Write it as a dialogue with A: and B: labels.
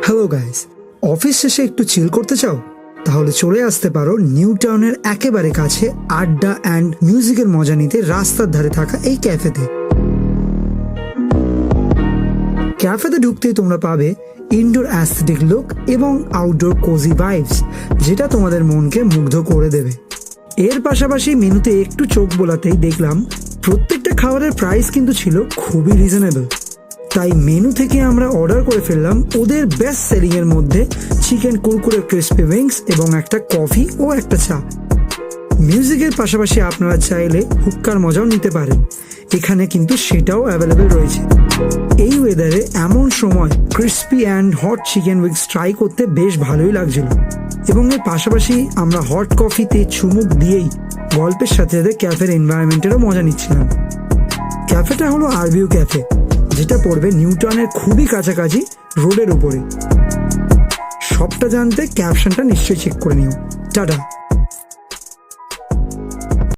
A: Hello guys, office শেষে একটু চিল করতে চাও? তাহলে চলে আসতে পারো নিউ টাউনের একেবারে কাছে আড্ডা অ্যান্ড মিউজিকের মজা নিতে রাস্তার ধারে থাকা এই ক্যাফেতে। ক্যাফেতে ঢুকতেই তোমরা পাবে ইনডোর অ্যাস্থেটিক লুক এবং আউটডোর কোজি ভাইবস, যেটা তোমাদের মনকে মুগ্ধ করে দেবে। এর পাশাপাশি মেনুতে একটু চোখ বোলাতেই দেখলাম প্রত্যেকটা খাবারের প্রাইস কিন্তু ছিল খুবই রিজনেবল। তাই মেনু থেকে আমরা অর্ডার করে ফেললাম ওদের বেস্ট সেলিং এর মধ্যে চিকেন কুরকুরে ক্রিসপি উইংস এবং একটা কফি ও একটা চা। মিউজিকের পাশাপাশি আপনারা চাইলে হুক্কার মজাও নিতে পারেন, এখানে কিন্তু সেটাও অ্যাভেলেবেল রয়েছে। এই ওয়েদারে এমন সময় crispy and hot chicken wings try করতে বেশ ভালোই লাগছিল এবং এর পাশাপাশি আমরা হট কফিতে চুমুক দিয়েই গল্পের সাথে সাথে ক্যাফের এনভায়রনমেন্টেরও মজা নিচ্ছিলাম। ক্যাফেটা হলো আরভিউ ক্যাফে, যেটা পড়বে নিউ টাউনের খুবই কাছাকাছি রোডের উপরে। সবটা জানতে ক্যাপশনটা নিশ্চয়ই চেক করে নিও। টাটা।